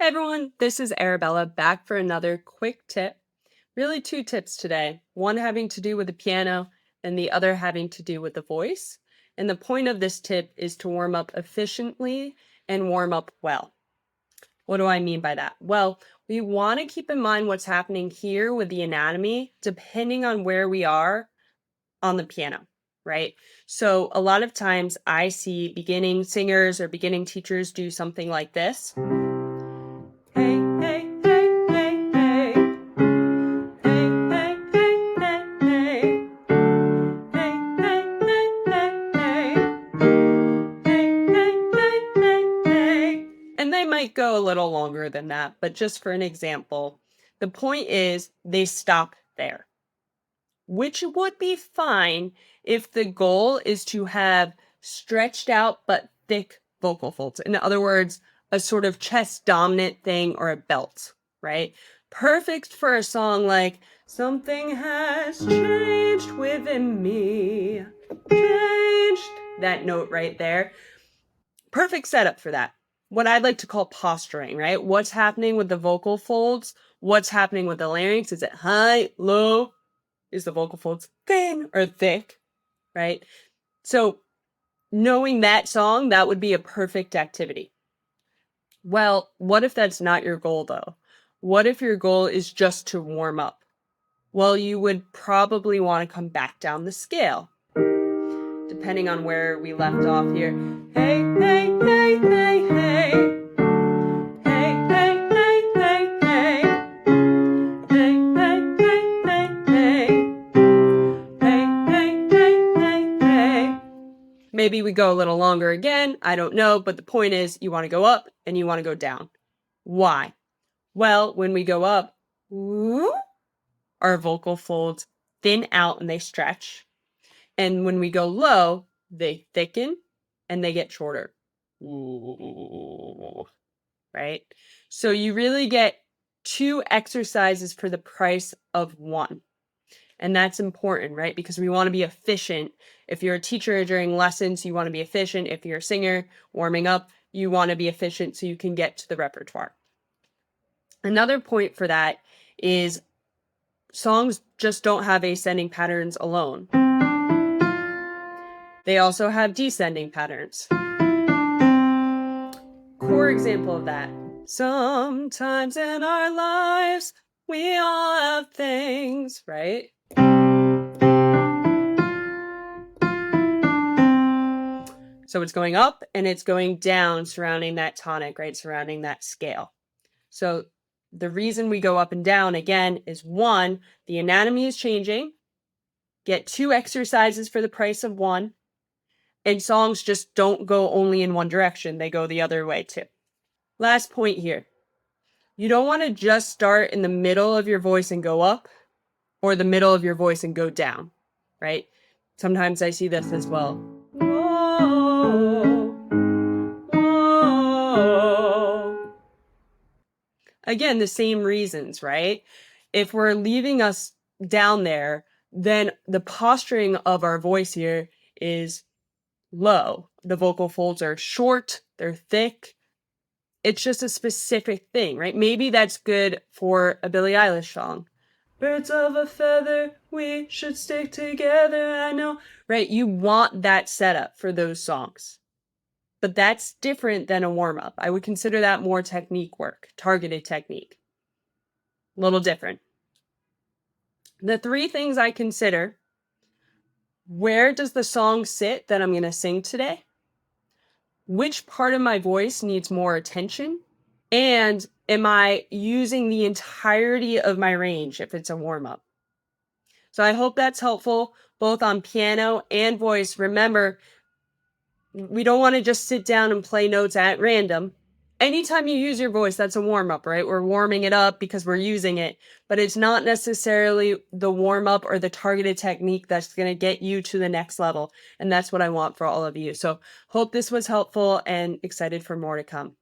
Hey everyone, this is Arabella back for another quick tip. Really, two tips today. One having to do with the piano and the other having to do with the voice. And the point of this tip is to warm up efficiently and warm up well. What do I mean by that? Well, we want to keep in mind what's happening here with the anatomy depending on where we are on the piano, right? So a lot of times I see beginning singers or beginning teachers do something like this. Hey, hey, hey, hey, hey. Hey, hey, hey, hey, hey. Hey, hey, hey, hey, hey. Hey, hey, hey, hey, hey. And they might go a little longer than that, but just for an example, the point is they stop there, which would be fine if the goal is to have stretched out but thick vocal folds. In other words, a sort of chest dominant thing or a belt, right? Perfect for a song like Something Has Changed Within Me. Changed. That note right there. Perfect setup for that. What I'd like to call posturing, right? What's happening with the vocal folds? What's happening with the larynx? Is it high, low? Is the vocal folds thin or thick, right? So knowing that song, that would be a perfect activity. Well, what if that's not your goal though? What if your goal is just to warm up? Well, you would probably want to come back down the scale, depending on where we left off here. Hey, hey, hey, hey, hey. Hey, hey, hey, hey, hey. Hey, hey, hey, hey, hey. Hey, hey, hey, hey, hey. Maybe we go a little longer again. I don't know. But the point is you want to go up and you want to go down. Why? Well, when we go up, our vocal folds thin out and they stretch. And when we go low, they thicken and they get shorter. Right? So you really get two exercises for the price of one. And that's important, right? Because we want to be efficient. If you're a teacher during lessons, you want to be efficient. If you're a singer warming up, you want to be efficient so you can get to the repertoire. Another point for that is songs just don't have ascending patterns alone. They also have descending patterns. Core example of that. Sometimes in our lives, we all have things, right? So it's going up and it's going down surrounding that tonic, right? Surrounding that scale. So the reason we go up and down again is one, the anatomy is changing. Get two exercises for the price of one. And songs just don't go only in one direction. They go the other way too. Last point here. You don't want to just start in the middle of your voice and go up or the middle of your voice and go down, right? Sometimes I see this as well. Whoa, whoa. Again, the same reasons, right? If we're leaving us down there, then the posturing of our voice here is low. The vocal folds are short, they're thick. It's just a specific thing, right? Maybe that's good for a Billie Eilish song. Birds of a feather, we should stick together, I know. Right? You want that setup for those songs. But that's different than a warm-up. I would consider that more technique work, targeted technique. A little different. The three things I consider: where does the song sit that I'm going to sing today? Which part of my voice needs more attention? And am I using the entirety of my range if it's a warm-up? So I hope that's helpful both on piano and voice. Remember, we don't want to just sit down and play notes at random. Anytime you use your voice, that's a warm-up, right? We're warming it up because we're using it, but it's not necessarily the warm-up or the targeted technique that's going to get you to the next level. And that's what I want for all of you. So hope this was helpful and excited for more to come.